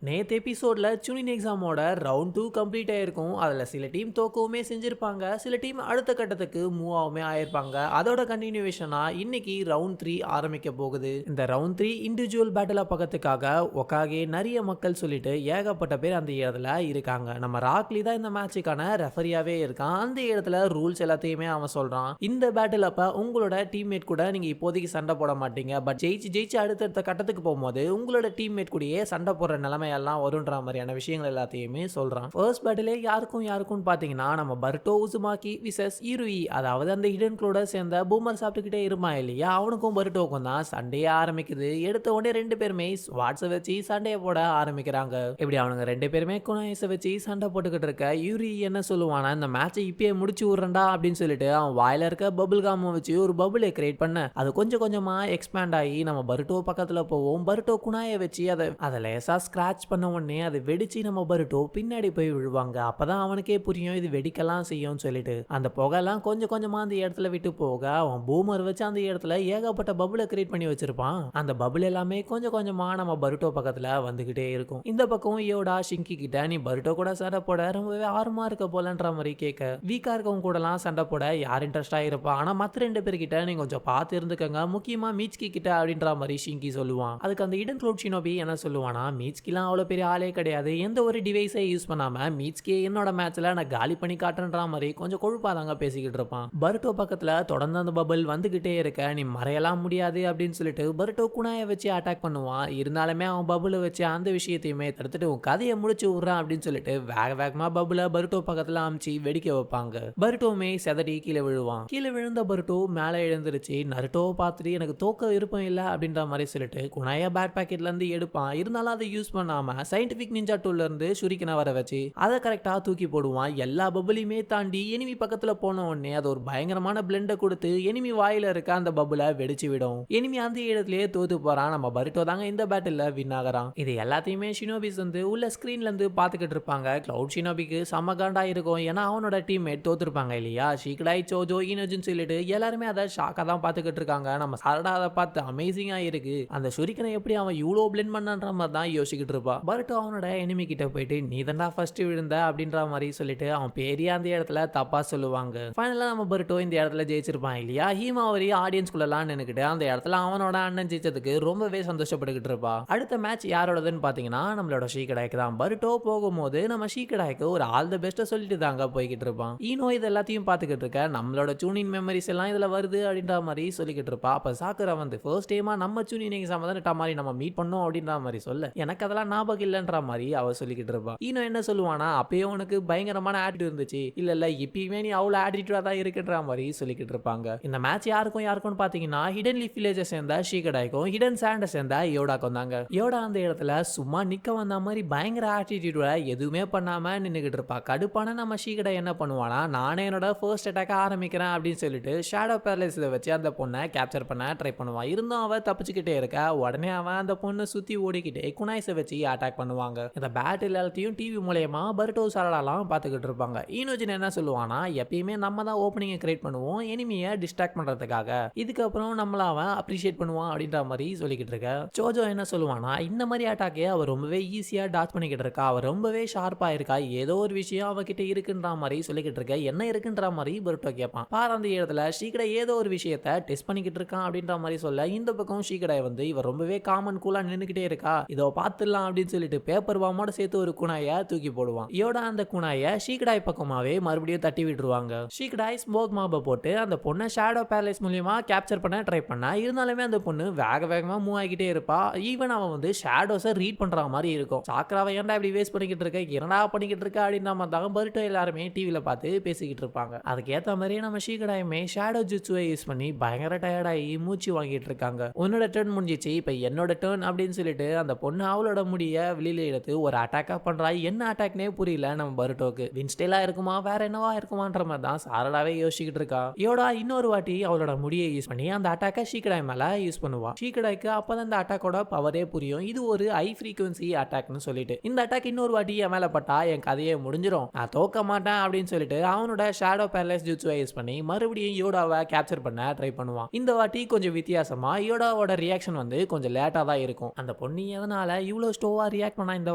நேத்து எபிசோட்ல சுனின் எக்ஸாமோட round 2 complete ஆயிருக்கும். அதுல சில டீம் தோக்கவுமே செஞ்சிருப்பாங்க, சில டீம் அடுத்த கட்டத்துக்கு மூவ் ஆகுமே ஆயிருப்பாங்க. அதோட கண்டினியூவேஷனா இன்னைக்கு ரவுண்ட் 3 ஆரம்பிக்க போகுது. இந்த ரவுண்ட் 3 இண்டிவிஜுவல் பேட்டில பக்கத்துக்காக ஒக்காகே நிறைய மக்கள் சொல்லிட்டு ஏகப்பட்ட பேர் அந்த இடத்துல இருக்காங்க. நம்ம ராக்லி தான் இந்த மேட்சுக்கான ரெஃபரியாவே இருக்கான். அந்த இடத்துல ரூல்ஸ் எல்லாத்தையுமே அவன் சொல்றான். இந்த பேட்டில் அப்ப உங்களோட டீம்மேட் கூட நீங்க இப்போதைக்கு சண்டை போட மாட்டீங்க, பட் ஜெயிச்சு அடுத்தடுத்த கட்டத்துக்கு போகும்போது உங்களோட டீம்மேட் கூடயே சண்டை போடுற நிலைமை எல்லாம் வரும்ன்ற மாதிரியான விஷயங்கள் எல்லாத்தையுமே சொல்றான். ஃபர்ஸ்ட் பேட்டிலே யாருக்கும் பாத்தீங்கன்னா நம்ம பர்டோ உசுமாக்கி விசஸ் இருவி, அதாவது அந்த ஹிடன்களோட சேர்ந்த பூமர் சாப்பிட்டுக்கிட்டே இருப்பான் இல்லையா, அவனுக்கும் பர்டோக்கும் தான் சண்டையே ஆரம்பிக்குது. எடுத்த உடனே ரெண்டு பேருமே ஸ்வாட்ஸை வச்சு சண்டையை போட ஆரம்பிக்கிறாங்க. இப்படி அவனுங்க ரெண்டு பேருமே குனாயஸை வச்சு சண்டை போட்டுக்கிட்டு இருக்க யூரி என்ன சொல்லுவானா, இந்த மேட்சை இப்பயே முடிச்சு விடுறா அப்படின்னு சொல்லிட்டு அவன் வாயில இருக்க பபுள் காம வச்சு ஒரு பபுளை கிரியேட் பண்ண அது கொஞ்சம் கொஞ்சமா எக்ஸ்பேண்ட் ஆகி நம்ம பர்டோ பக்கத்துல போவோம். பர்டோ குனாயை வச்சு அதை லேசா ஸ்கிராச் பண்ண உடனே அது வெடிச்சு நம்ம பருட்டோ பின்னாடி போய் விழுவாங்க. அப்பதான் அவனுக்கே புரியும் இது வெடிக்கலாம் செய்யும் சொல்லிட்டு. அந்த புகைலாம் கொஞ்சம் கொஞ்சமா அந்த இடத்துல விட்டு போக அவன் பூமர் வச்சு அந்த இடத்துல ஏகப்பட்ட பபுளை கிரியேட் பண்ணி வச்சிருப்பான். அந்த பபுள் எல்லாமே கொஞ்சம் கொஞ்சமா நம்ம பருட்டோ பக்கத்துல வந்துகிட்டே இருக்கும். இந்த பக்கம் யோடா ஷிங்கி கிட்ட நீ பருட்டோ கூட சண்டை போட ரொம்பவே ஆர்வமா இருக்க போலன்ற மாதிரி கேட்க, வீக்கா இருக்கவங்க கூடலாம் சண்டை போட யார் இன்ட்ரெஸ்டா இருப்பா, ஆனா மத்த ரெண்டு பேர்கிட்ட நீங்க கொஞ்சம் பார்த்து இருந்துக்கங்க, முக்கியமா மீச்கி கிட்ட அப்படின்ற மாதிரி ஷிங்கி சொல்லுவான். அதுக்கு அந்த இடன் க்ளோட் ஷினோபி என்ன சொல்லுவானா, மீச்கிலாம் அவ்வளோ பெரிய ஆளே கிடையாது, எந்த ஒரு டிவைஸை யூஸ் பண்ணாம மீச்கே என்னோட மேட்ச்ல நான் காலி பண்ணி காட்டுன்ற மாதிரி கொஞ்சம் கொழுப்பாதாங்க பேசிக்கிட்டு இருப்பான். பர்டோ பக்கத்துல தொடர்ந்து அந்த பபுள் வந்துகிட்டே இருக்க நீ மறையலாம் முடியாது அப்படின்னு சொல்லிட்டு பர்டோ குனாயை வச்சு அட்டாக் பண்ணுவான். இருந்தாலுமே அவன் பபுளை வச்சு அந்த விஷயத்தையுமே தடுத்துட்டு உன் கதையை முடிச்சு விடுறான் அப்படின்னு சொல்லிட்டு வேகமா பபுளை பர்டோ பக்கத்துல அமிச்சு வெடிக்க வைப்பாங்க. பர்டோமே செதறி கீழே விழுவான். கீழே விழுந்த பர்டோ மேலே எழுந்துருச்சு. நருட்டோவை பார்த்துட்டு எனக்கு தோக்க விருப்பம் இல்லை அப்படின்ற மாதிரி சொல்லிட்டு குனாயா பேக் பாக்கெட்ல இருந்து எடுப்பான். இருந்தாலும் அதை யூஸ் பண்ணாம சயின்டிபிக் நிஞ்சா டூல்ல இருந்து ஷுரிக்கனை வர வச்சு அதை கரெக்டா தூக்கி போடுவான். எல்லா பபுளையுமே தாண்டி எனிமி பக்கத்துல போன உடனே அது ஒரு பயங்கரமான பிளெண்டை கொடுத்து எனிமி வாயில இருக்க அந்த பபுளை வெடிச்சு விடும். எனிமி அந்த இடத்துலயே தோத்து போறான். நம்ம பருட்டோ தாங்க இந்த பேட்டில் வின் ஆகிறான். இது எல்லாத்தையுமே ஷினோபிஸ் வந்து உள்ள ஸ்கிரீன்ல இருந்து பாத்துக்கிட்டு இருப்பாங்க. கிளவுட் ஷினோபிக்கு செம்ம காண்டா இருக்கும். ஏன்னா அவனோட டீம்மேட் தோத்துருப்பாங்க இல்லையா, ஷீக்டாய் சோஜோ இனோஜுன்னு சொல்லிட்டு எல்லாருமே அதை ஷாக்கா தான் பாத்துக்கிட்டு இருக்காங்க. நம்ம சாரடா அதை பார்த்து அமேசிங்கா இருக்கு, அந்த ஷுரிக்கனை எப்படி அவன் இவ்வளோ பிளெண்ட் பண்ணன்ற மாதிரி தான் யோசிக்கிட்டு இருப்பான். பர்டோ அவனோட எனிமி கிட்ட போயிட்டு நீ தான்டா ஃபர்ஸ்ட் விழுந்த அப்படின்ற மாதிரி சொல்லிட்டு அவன் பெரிய அந்த இடத்துல தப்பா சொல்லுவாங்க. ஃபைனலா நம்ம பர்டோ இந்த இடத்துல ஜெயிச்சிருப்பான் இல்லையா. ஹீமாவரி ஆடியன்ஸ்குள்ளலாம் நின்னுக்கிட்டு அந்த இடத்துல அவனோட அண்ணன் ஜெயிச்சதுக்கு ரொம்பவே சந்தோஷப்பட்டுக்கிட்டு இருப்பா. அடுத்த மேட்ச் யாரோடதுன்னு பாத்தீங்கன்னா நம்மளோட ஷீக்கடாய்க்கு தான். பர்டோ போகும்போது நம்ம ஷீக்கடாய்க்கு ஒரு ஆல் த பெஸ்ட் சொல்லிட்டு தாங்க போய்கிட்டு இருப்பான். ஈனோ இது எல்லாத்தையும் பாத்துக்கிட்டு இருக்க நம்மளோட சூனின் மெமரிஸ் எல்லாம் இதுல வருது அப்படின்ற மாதிரி சொல்லிக்கிட்டு இருப்பா. அப்ப சாக்குரா வந்து ஃபர்ஸ்ட் டைமா நம்ம சூனின் எக்ஸாம் தான் மாதிரி நம்ம மீட் பண்ணோம் அப்படின்ற மாதிரி சொல்ல எனக்கு அதெல்லாம் ஞாபகம் இல்லைன்ற மாதிரி அவ சொல்லிக்கிட்டு இருப்பா. இன்னும் என்ன சொல்லுவானா, அப்பயே உனக்கு பயங்கரமான ஆட்டிடியூட் இருந்துச்சு, இல்ல இப்பயுமே நீ அவ்வளவு ஆட்டிடியூடா தான் இருக்குன்ற மாதிரி சொல்லிக்கிட்டு இருப்பாங்க. இந்த மேட்ச் யாருக்கும் பாத்தீங்கன்னா ஹிடன் லீஃப் வில்லேஜை சேர்ந்த ஷீகடாய்க்கும் ஹிடன் சாண்டை சேர்ந்த யோடாக்கும் தாங்க. யோடா அந்த இடத்துல சும்மா நிக்க வந்த மாதிரி பயங்கர ஆட்டிடியூட எதுவுமே பண்ணாம நின்னுகிட்டு இருப்பா. கடுப்பான நம்ம ஷீகடா என்ன பண்ணுவானா, நானே என்னோட ஃபர்ஸ்ட் அட்டாக் ஆரம்பிக்கிறேன் அப்படின்னு சொல்லிட்டு ஷேடோ பேரலைஸ் வச்சு அந்த பொண்ணை கேப்சர் பண்ண ட்ரை பண்ணுவான். இருந்தும் அவ தப்பிச்சுக்கிட்டே இருக்க. உடனே அவன் அந்த பொண்ணை சுத்தி ஓடிக்கிட்டே குனாய்ஸை வச்சு அட்டாக் பண்ணுவாங்க. இந்த பேட்டில் எல்லாத்தையும் டிவி மூலமா பர்டோ சாரடாலாம் பார்த்துக்கிட்டு இருப்பாங்க. ஈனோஜின் என்ன சொல்லுவானா, எப்பயுமே நம்ம தான் ஓப்பனிங்கை கிரியேட் பண்ணுவோம் எனிமியை டிஸ்ட்ராக்ட் பண்றதுக்காக, இதுக்கப்புறம் நம்மள அவன் அப்ரிஷியேட் பண்ணுவான் அப்படின்ற மாதிரி சொல்லிக்கிட்டு இருக்க. சோஜோ என்ன சொல்லுவானா, இந்த மாதிரி அட்டாக்கே அவ ரொம்பவே ஈஸியா டாச் பண்ணிக்கிட்டு இருக்கா, அவ ரொம்பவே ஷார்ப்பா இருக்கா, ஏதோ ஒரு விஷயம் அவகிட்ட இருக்குன்ற மாதிரி சொல்லிக்கிட்டு இருக்க. என்ன இருக்குன்ற மாதிரி பர்டோ கேட்பான். பாரு அந்த இடத்துல ஷீக்கடை ஏதோ ஒரு விஷயத்தை டெஸ்ட் பண்ணிக்கிட்டு இருக்கான் அப்படின்ற மாதிரி சொல்ல, இந்த பக்கம் ஷீக்கடை வந்து இவ ரொம்பவே காமன் கூலா நின்னுக்கிட்டே இருக்கா, இதோ பார்த்துடலாம் அப்படின்னு சொல்லிட்டு பேப்பர் பாமோட சேர்த்து ஒரு குணாயை தூக்கி போடுவான். யோடா அந்த குணாயை ஷீக்கடாய் பக்கமாவே மறுபடியும் தட்டி விட்டுருவாங்க. ஷீக்கடாய் ஸ்மோக் மாபை போட்டு அந்த பொண்ணை ஷேடோ பேரலைஸ் மூலியமா கேப்சர் பண்ண ட்ரை பண்ணா. இருந்தாலுமே அந்த பொண்ணு வேகமா மூவ் ஆகிட்டே இருப்பா. ஈவன் அவன் வந்து ஷேடோஸை ரீட் பண்ற மாதிரி இருக்கும். சாக்ராவை ஏன்டா இப்படி வேஸ்ட் பண்ணிக்கிட்டு இருக்க, என்னடா பண்ணிக்கிட்டு இருக்க அப்படின்ற மாதிரி தான் பர்டோ எல்லாருமே டிவியில பார்த்து பேசிக்கிட்டு இருப்பாங்க. அதுக்கேற்ற மாதிரி நம்ம ஷீக்கடாயுமே ஷேடோ ஜுட்சுவை யூஸ் பண்ணி பயங்கர டயர்டாகி மூச்சு வாங்கிட்டு இருக்காங்க. உன்னோட டர்ன் முடிஞ்சிச்சு, இப்ப என்னோட டர்ன் அப்படின்னு சொல்லிட்டு அந்த பொண்ணு அவளோட முடிய வெளியில எடுத்து ஒரு அட்டாக்கா பண்றா. என்ன அட்டாக்னே புரியல நம்ம பர்டோக்கு. வின்ஸ்டேலா இருக்குமா வேற என்னவா இருக்குமான்ற மாதிரி தான் சாரடாவே யோசிச்சுக்கிட்டு இருக்கா. யோடா இன்னொரு வாட்டி அவளோட முடியை யூஸ் பண்ணி அந்த அட்டாக்கை ஷீக்கடாய் மேல யூஸ் பண்ணுவா. ஷீக்கடாய்க்கு அப்பதான் அந்த அட்டாக்கோட பவரே புரியும், இது ஒரு ஹை ஃப்ரீக்வன்சி அட்டாக்னு சொல்லிட்டு. இந்த அட்டாக் இன்னொரு வாட்டி என் மேல பட்டா என் கதையே முடிஞ்சிடும், நான் தோக்க மாட்டேன் அப்படின்னு சொல்லிட்டு அவனோட ஷேடோ பேரலைஸ் ஜுட்சுவை யூஸ் பண்ணி மறுபடியும் யோடாவை கேப்சர் பண்ண ட்ரை பண்ணுவான். இந்த வாட்டி கொஞ்சம் வித்தியாசமா யோடாவோட ரியாக்ஷன் வந்து கொஞ்சம் லேட்டா தான் இருக்கும். அந்த பொண்ணு எதனால இவ்வளவு ஸ்டோர் லோவா ரியாக்ட் பண்ணா இந்த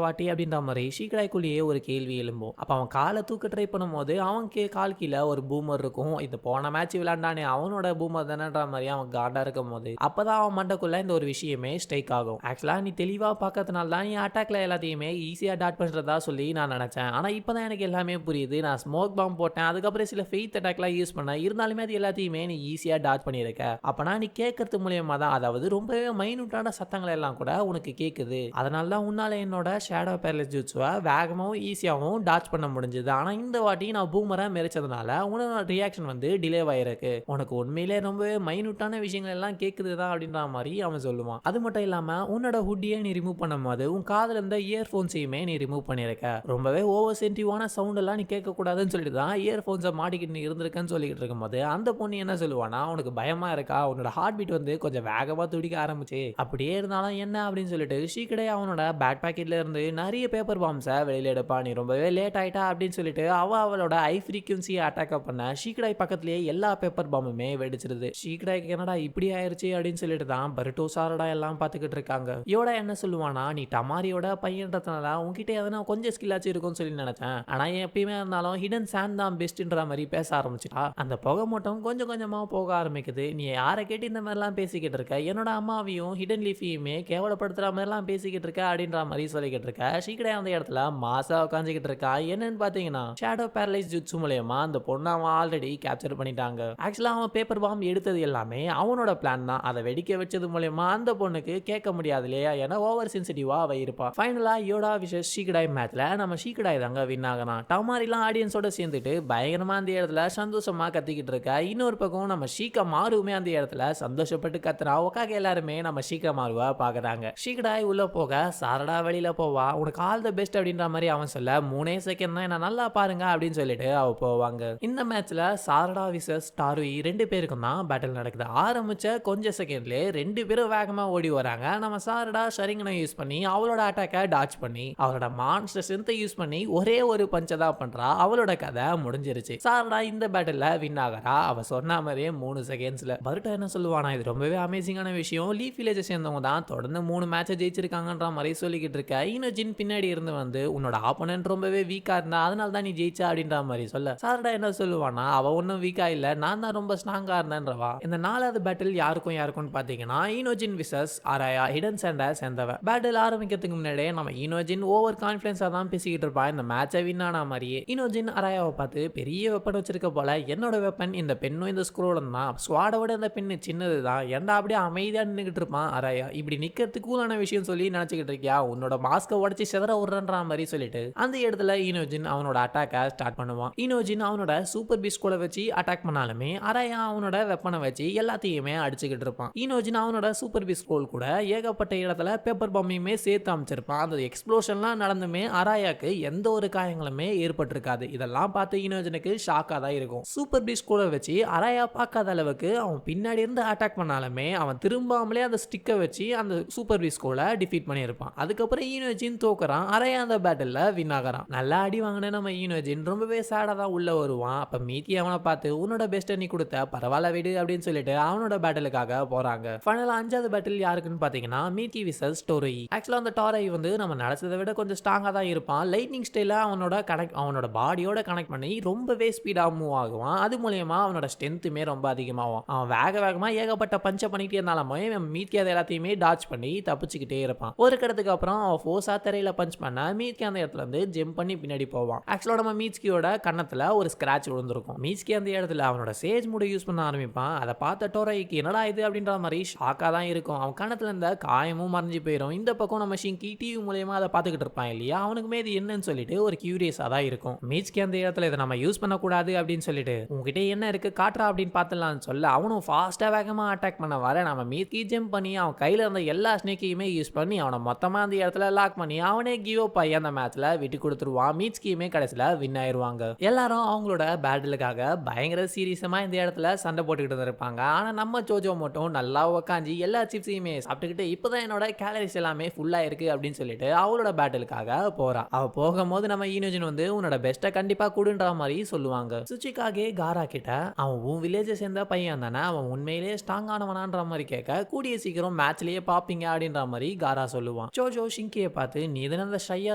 வாட்டி அப்படின்ற மாதிரி ஷீக்டாய்க்குள்ளேயே ஒரு கேள்வி எழும்பும். அப்ப அவன் காலை தூக்க ட்ரை பண்ணும்போது அவன் கால் கீழே ஒரு பூமர் இருக்கும். இது போன மேட்ச் விளையாண்டானே அவனோட பூமர் தானேன்ற மாதிரி அவன் காண்டா இருக்கும் போது அப்பதான் அவன் மண்டக்குள்ள இந்த ஒரு விஷயமே ஸ்ட்ரைக் ஆகும். ஆக்சுவலா நீ தெளிவா பார்க்கறதுனால தான் நீ அட்டாக்ல எல்லாத்தையுமே ஈஸியா டாட் பண்றதா சொல்லி நான் நினைச்சேன். ஆனா இப்பதான் எனக்கு எல்லாமே புரியுது. நான் ஸ்மோக் பாம் போட்டேன், அதுக்கப்புறம் சில ஃபெய்த் அட்டாக்லாம் யூஸ் பண்ணேன், இருந்தாலுமே அது எல்லாத்தையுமே நீ ஈஸியா டாட் பண்ணியிருக்க. அப்பனா நீ கேட்கறது மூலியமா தான், அதாவது ரொம்பவே மைனூட்டான சத்தங்கள் எல்லாம் கூட உனக்கு கேட்குது. அதனால தான் உன்னால என்னோட ஷேடோ பேரலைஸ் ஜூட்ஸுவை வேகமாகவும் ஈஸியாகவும் டாச் பண்ண முடிஞ்சது. ஆனா இந்த வாட்டி நான் பூமரா மெரிச்சதுனால உன்னோட ரியாக்ஷன் டிலே ஆயிருக்கு. உனக்கு உண்மையிலே ரொம்பவே மைனூட்டான விஷயங்கள் எல்லாம் கேட்குது தான் அப்படின்ற மாதிரி அவன் சொல்லுவான். அது மட்டும் இல்லாம உன்னோட ஹுட்டியை நீ ரிமூவ் பண்ணும்போது உன் காதுல இருந்த இயர்போன்ஸையுமே நீ ரிமூவ் பண்ணிருக்க. ரொம்பவே ஓவர் சென்சிட்டிவான சவுண்ட் எல்லாம் நீ கேட்க கூடாதுன்னு சொல்லிட்டு தான் இயர்போன்ஸை மாட்டிக்கிட்டு நீ இருந்திருக்கன்னு சொல்லிட்டு இருக்கும்போது அந்த பொண்ணு என்ன சொல்லுவானா, உனக்கு பயமா இருக்கா, உன்னோட ஹார்ட் பீட் கொஞ்சம் வேகமா துடிக்க ஆரம்பிச்சு, அப்படியே இருந்தாலும் என்ன அப்படின்னு சொல்லிட்டு ஷீக்கடே அவனோட பேக் பாக்கெட்ல இருந்து நிறைய பேப்பர் பாம்ஸை வெளியில எடுப்பா. நீ ரொம்பவே லேட் ஆயிட்டா அப்படின்னு சொல்லிட்டு அவளோட ஹை ஃப்ரீக்வன்சியை அட்டாக் பண்ண ஷீக்கடாய் பக்கத்திலேயே எல்லா பேப்பர் பாம்புமே வெடிச்சிருது. ஷீக்கடாய்க்கு என்னடா இப்படி ஆயிருச்சு அப்படின்னு சொல்லிட்டு தான் பருட்டோ சாரடா எல்லாம் பார்த்துக்கிட்டு இருக்காங்க. யோடா என்ன சொல்லுவானா, நீ டமாரியோட பையன்றதுனால உன்கிட்ட எதனா கொஞ்சம் ஸ்கில்லாச்சும் இருக்கும்னு சொல்லி நினைச்சேன், ஆனா எப்பயுமே இருந்தாலும் ஹிடன் சாண்ட் தான் பெஸ்ட்ன்ற மாதிரி பேச ஆரம்பிச்சுட்டா. அந்த புகை மட்டும் கொஞ்சம் கொஞ்சமா போக ஆரம்பிக்குது. நீ யாரை கேட்டு இந்த மாதிரிலாம் பேசிக்கிட்டு இருக்க, என்னோட அம்மாவையும் ஹிடன் லீஃபையுமே கேவலப்படுத்துற மாதிரிலாம் பேசிக்கிட்டு இருக்க அப்படின்ற மாதிரி சொல்லிக்கிட்டு இருக்க. ஷீக்கடே அந்த இடத்துல மாசா உட்காந்துக்கிட்டு இருக்கா. என்னன்னு பாத்தீங்கன்னா ஷேடோ பேரலைஸ் ஜுட்ஸு மூலமா அந்த பொண்ணு அவன் ஆல்ரெடி கேப்சர் பண்ணிட்டாங்க. ஆக்சுவலா அவன் பேப்பர் பாம் எடுத்தது எல்லாமே அவனோட பிளான் தான். அதை வெடிக்க வச்சது மூலமா அந்த பொண்ணுக்கு கேட்க முடியாது இல்லையா, ஏன்னா ஓவர் சென்சிட்டிவா அவ இருப்பா. ஃபைனலா யோடா விஷஸ் ஷீக்கடாய் மேட்ச்ல நம்ம ஷீக்கடாய் தாங்க வின் ஆகலாம். டமாரிலாம் ஆடியன்ஸோட சேர்ந்துட்டு பயங்கரமா அந்த இடத்துல சந்தோஷமா கத்திக்கிட்டு இருக்க. இன்னொரு பக்கம் நம்ம ஷீக்கா மாறுமே அந்த இடத்துல சந்தோஷப்பட்டு கத்துறா. உக்காக எல்லாருமே நம்ம ஷீக்கா மாறுவா பாக்குறாங்க. ஷீக்கடாய் உள்ள போக சாரடா வெளியில போவா. உனக்கு ஆல் த பெஸ்ட் அப்படின்ற மாதிரி அவன் சொல்ல 3 செகண்ட் தான், என்ன நல்லா பாருங்க அப்படின்னு சொல்லிட்டு அவ போவாங்க. இந்த மேட்ச்ல சாரடா விசஸ் டாருயி 2 பேருக்கும் தான் பேட்டில் நடக்குது. ஆரம்பிச்ச கொஞ்ச செகண்ட்லயே 2 பேரும் வேகமா ஓடி வராங்க. நம்ம சாரடா ஷரிங்கனை யூஸ் பண்ணி அவளோட அட்டாக்கை டாச் பண்ணி அவளோட மான்ஸ்டர் ஸ்ட்ரென்த்தை யூஸ் பண்ணி ஒரே ஒரு பஞ்சை தான் பண்றா. அவளோட கதை முடிஞ்சிருச்சு. சாரடா இந்த பேட்டில்ல வின் ஆகிறா. அவ சொன்ன மாதிரியே 3 செகண்ட்ஸ்ல. பருட்டா என்ன சொல்லுவானா, இது ரொம்பவே அமேசிங்கான விஷயம், லீஃப் வில்லேஜை சேர்ந்தவங்க தான் தொடர்ந்து 3 மேட்சை ஜெயிச்சிருக்காங்கன்ற மாதிரி சொல்லிக்கிட்டு இருக்க. இனோஜின் பின்னாடி இருந்து உன்னோட ஆப்போனன்ட் ரொம்பவே வீக்கா இருந்தா அதனால தான் நீ ஜெயிச்சா அப்படின்ற மாதிரி சொல்ல. சாரடா என்ன சொல்லுவானா, அவ ஒன்னும் வீக்கா இல்ல, நான் தான் ரொம்ப ஸ்ட்ராங்கா இருந்தேன்றவா. இந்த 4வது பேட்டில் யாருக்கும் பாத்தீங்கன்னா இனோஜின் விசஸ் அராயா ஹிடன் சாண்டை சேர்ந்தவன். பேட்டில் ஆரம்பிக்கிறதுக்கு முன்னாடியே நம்ம இனோஜின் ஓவர் கான்ஃபிடன்ஸா தான் பேசிக்கிட்டு இருப்பா. இந்த மேட்சை வின் ஆன மாதிரியே இனோஜின் அராயாவை பார்த்து பெரிய வெப்பன் வச்சிருக்க போல, என்னோட வெப்பன் இந்த பெண்ணும் இந்த ஸ்க்ரோலும் தான், ஸ்குவாடை விட இந்த பெண்ணு சின்னது தான், ஏன்டா அப்படியே அமைதியா நின்றுகிட்டு இருப்பான் அராயா, இப்படி நிக்கிறதுக்கு கூலான விஷயம் சொல்லி நினைச்சுக்கிட்டு இருக்கியா, உன்னோட மாஸ்கை உடச்சி செதற விடுறன்ற மாதிரி சொல்லிட்டு அந்த இடத்துல இனோஜின் அவனோட அட்டாக்கை ஸ்டார்ட் பண்ணுவான். இனோஜின் அவனோட சூப்பர் பீஸ்ட் கூட வச்சு அட்டாக் பண்ணாலுமே அராயா அவனோட வெப்பனை வச்சு எல்லாத்தையுமே அடிச்சுக்கிட்டு இருப்பான். இனோஜின் அவனோட சூப்பர் பீஸ்ட் கோல் கூட ஏகப்பட்ட இடத்துல பேப்பர் பாம்பையுமே சேர்த்து அமைச்சிருப்பான். அந்த எக்ஸ்ப்ளோஷன்லாம் நடந்துமே அராயாக்கு எந்த ஒரு காயங்களுமே ஏற்பட்டிருக்காது. இதெல்லாம் பார்த்து இனோஜனுக்கு ஷாக்கா தான் இருக்கும். சூப்பர் பீஸ்ட் கூட வச்சு அராயா பார்க்காத அளவுக்கு அவன் பின்னாடி இருந்து அட்டாக் பண்ணாலுமே அவன் திரும்பாமலே அந்த ஸ்டிக்கை வச்சு அந்த சூப்பர் பீஸ்ட் கோலை டிஃபீட் பண்ணியிருப்பான். அதுக்கப்புறம் இனோஜின் தோக்குறான். அரையா அந்த பேட்டில்ல வின் ஆகிறான். நல்லா அடி வாங்கின நம்ம இனோஜின் ரொம்பவே சேடா தான் உள்ள வருவான். அப்ப மீக்கி அவனை பார்த்து உன்னோட பெஸ்ட்டை நீ கொடுத்த, பரவாயில்ல விடு அப்படின்னு சொல்லிட்டு அவனோட பேட்டிலுக்காக போறாங்க. ஃபைனலா 5வது பேட்டில் யாருக்குன்னு பாத்தீங்கன்னா மீக்கி விசஸ் டோரோயி. ஆக்சுவலா அந்த டோரோயி நம்ம நினைச்சதை விட கொஞ்சம் ஸ்ட்ராங்கா தான் இருப்பான். லைட்னிங் ஸ்டைல அவனோட பாடியோட கனெக்ட் பண்ணி ரொம்பவே ஸ்பீடா மூவ் ஆகுவான். அது மூலமா அவனோட ஸ்ட்ரென்த்துமே ரொம்ப அதிகமாகும். அவன் வேகமா ஏகப்பட்ட பஞ்ச பண்ணிட்டே இருந்தாலுமே மீக்கி அதை எல்லாத்தையுமே டாச் பண்ணி தப்பிச்சுக்கிட்டே இருப்பான். ஒரு கடத்துக்கு அப்புறம் அவன் ஃபோர்ஸா தரையில பஞ்ச் பண்ண மீட்கி அந்த இடத்துல இருந்து ஜம்ப் பண்ணி பின்னாடி போவான். ஆக்சுவலா நம்ம மீட்கியோட கண்ணத்துல ஒரு ஸ்கிராட்ச் விழுந்திருக்கும். மீட்கி அந்த இடத்துல அவனோட சேஜ் மூட யூஸ் பண்ண ஆரம்பிப்பான். அதை பார்த்த டோரோய்க்கு என்னடா இது அப்படின்ற மாதிரி ஷாக்கா தான் இருக்கும். அவன் கண்ணத்துல இருந்த காயமும் மறைஞ்சு போயிடும். இந்த பக்கம் நம்ம ஷிங்கி டிவி மூலமா அதை பார்த்துக்கிட்டு இருப்பான் இல்லையா, அவனுக்குமே இது என்னன்னு சொல்லிட்டு ஒரு கியூரியஸா தான் இருக்கும். மீட்கி அந்த இடத்துல இதை நம்ம யூஸ் பண்ணக்கூடாது அப்படின்னு சொல்லிட்டு உங்ககிட்ட என்ன இருக்கு காட்டுறா அப்படின்னு பார்த்துலான்னு சொல்ல அவனும் ஃபாஸ்டா வேகமா அட்டாக் பண்ண வர நம்ம மீட்கி ஜம்ப் பண்ணி அவன் கையில இருந்த எல்லா ஸ்னேக்கையுமே யூஸ் பண்ணி அவனை மொத்தமா அந்த இடத்துல லாக் பண்ணி அவனே கிவ் அப் ஆகி அந்த மேட்ச்ல விட்டு கொடுத்துருவான். மீட்ஸ்கியுமே கடைசியில வின் ஆயிருவாங்க. எல்லாரும் அவங்களோட பேட்டிலுக்காக பயங்கர சீரியஸமா இந்த இடத்துல சண்டை போட்டுக்கிட்டு இருப்பாங்க. ஆனா நம்ம ஜோஜோ மட்டும் நல்லா உக்காஞ்சி எல்லா சிப்ஸையுமே சாப்பிட்டுக்கிட்டு இப்பதான் என்னோட கேலரிஸ் எல்லாமே ஃபுல்லா இருக்கு அப்படின்னு சொல்லிட்டு அவளோட பேட்டிலுக்காக போறா. அவ போகும்போது நம்ம ஈனோஜின் உன்னோட பெஸ்ட்டை கண்டிப்பா கொடுன்ற மாதிரி சொல்லுவாங்க. சுச்சிகாகே காரா கிட்ட அவன் உன் வில்லேஜை சேர்ந்த பையன் தானே, அவன் உண்மையிலேயே ஸ்ட்ராங் ஆனவனான்ற மாதிரி கேட்க கூடிய சீக்கிரம் மேட்ச்லயே பாப்பீங்க அப்படின்ற மாதிரி காரா சொல்லுவான். ஜோஜோ ஷிங்கியை பார்த்து நீ தானே அந்த ஷையா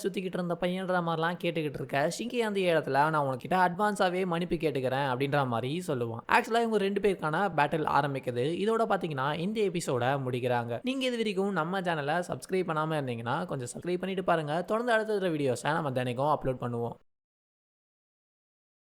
சுத்திக்கிட்டு இருந்த பையன்ற மாதிரிலாம் கேட்டுக்கிட்டு இருக்க. ஷிங்கி அந்த இடத்துல நான் உனக்கிட்ட அட்வான்ஸாவே மன்னிப்பு கேட்டுக்கிறேன் அப்படின்ற மாதிரி சொல்லுவான். ஆக்சுவலா இவங்க 2 பேருக்கான பேட்டில் ஆரம்பிக்குது. இதோட பாத்தீங்கன்னா இந்த எபிசோட முடிக்கிறாங்க. நீங்க இது வரைக்கும் நம்ம சேனலை சப்ஸ்கிரைப் பண்ணாம இருந்தீங்கன்னா கொஞ்சம் சப்ஸ்கிரைப் பண்ணிட்டு பாருங்க. தொடர்ந்து அடுத்த வீடியோஸை நம்ம தினைக்கும் அப்லோட் பண்ணுவோம்.